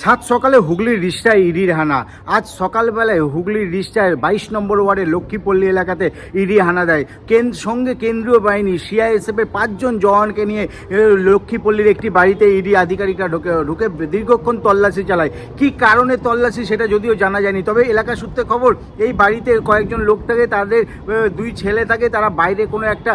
সাত সকালে হুগলির রিষ্টায় ইডির হানা। আজ সকালবেলায় হুগলির রিষ্টায় 22 নম্বর ওয়ার্ডের লক্ষ্মীপল্লী এলাকাতে ইডি হানা দেয়। সঙ্গে কেন্দ্রীয় বাহিনী সিআইএসএফের 5 জন জওয়ানকে নিয়ে লক্ষ্মীপল্লীর একটি বাড়িতে ইডি আধিকারিকরা ঢুকে দীর্ঘক্ষণ তল্লাশি চালায়। কী কারণে তল্লাশি সেটা যদিও জানা যায়নি, তবে এলাকা সূত্রে খবর এই বাড়িতে কয়েকজন লোক থাকে, তাদের 2 ছেলে থাকে, তারা বাইরে কোনো একটা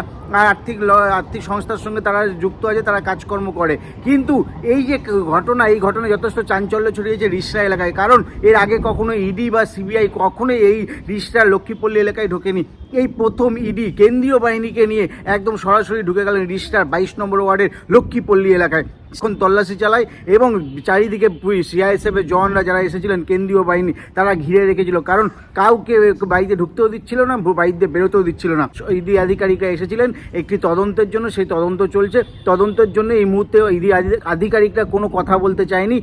আর্থিক সংস্থার সঙ্গে তারা যুক্ত আছে, তারা কাজকর্ম করে। কিন্তু এই যে ঘটনা, এই ঘটনা যথেষ্ট চাঞ্চল্য ছড়িয়েছে রিষ্টা এলাকায়, কারণ এর আগে কখনো ইডি বা সিবিআই কখনোই এই রিষ্টার লক্ষ্মীপল্লী এলাকায় ঢোকেনি। এই প্রথম ইডি কেন্দ্রীয় বাহিনীকে নিয়ে একদম সরাসরি ঢুকে গেলেন রিষ্টার 22 নম্বর ওয়ার্ডের লক্ষ্মীপল্লী এলাকায়। এখন তল্লাশি চালায় এবং চারিদিকে সিআইএসএফের জওয়ানরা যারা এসেছিলেন, কেন্দ্রীয় বাহিনী, তারা ঘিরে রেখেছিল, কারণ কাউকে বাড়িতে ঢুকতেও দিচ্ছিল না, বাড়িতে বেরোতেও দিচ্ছিল না। ইডি আধিকারিকরা এসেছিলেন একটি তদন্তের জন্য, সেই তদন্ত চলছে। তদন্তের জন্য এই মুহূর্তে ইডি আধিকারিকরা কোনো কথা বলতে চায়নি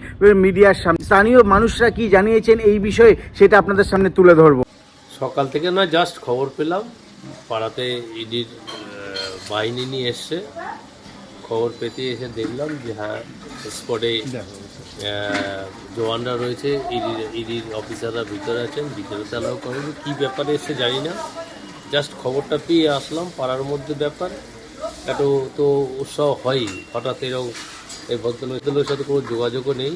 মিডিয়ার সামনে। স্থানীয় মানুষরা কি জানিয়েছেন এই বিষয়ে সেটা আপনাদের সামনে তুলে ধরবো। সকাল থেকে না জাস্ট খবর পেলাম পাড়াতে ইডির বাহিনী নিয়ে এসছে। খবর পেতে এসে দেখলাম যে হ্যাঁ, স্পটে জওয়ানরা রয়েছে, ইডির অফিসাররা ভিতরে আছেন, ভিতরে চালাও করেন। কী ব্যাপারে এসে জানি না, জাস্ট খবরটা পেয়ে আসলাম। পাড়ার মধ্যে ব্যাপার এত তো উৎসাহ হয়ই, হঠাৎ এরকম এই ভদ্রলোকের সাথে কোনো যোগাযোগও নেই।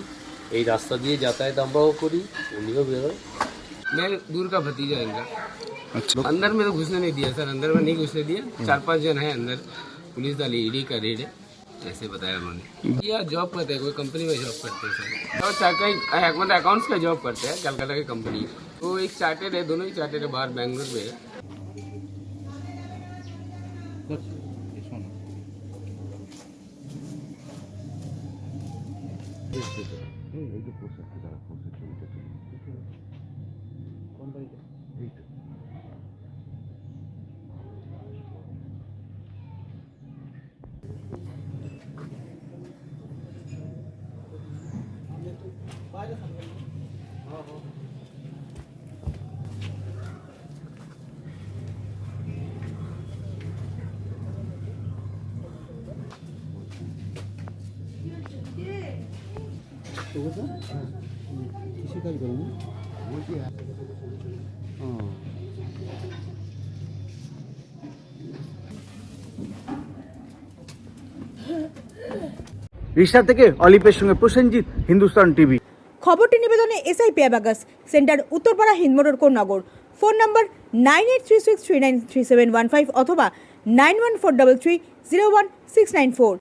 এই রাস্তা দিয়ে যাতায়াত আমরাও করি, উনিও বেরোয়। मैं दूर का भतीजा इनका। अच्छा। अंदर में तो घुसने नहीं दिया सर, अंदर में नहीं घुसने दिया। 4-5 जन है अंदर, पुलिस वाली ईडी का रेड है, ऐसे बताया उन्होंने। या जॉब करते हैं, कोई कंपनी में जॉब करते हैं सर, और मतलब अकाउंट्स का जॉब करते हैं, कलकत्ता की कंपनी। तो एक चार्टेड है, दोनों ही चार्टेड है, बाहर बेंगलोर में है। কৃষিকাজ করেন? রিষ্টা থেকে অলিপের সঙ্গে প্রসেনজিৎ, হিন্দুস্তান টিভি। খবরটি নিবেদনে এসআই পেয়াবাগাস, centre Uttarpara, Hindmotor, Konnagar. Phone number 9836393715 অথবা 9143301694।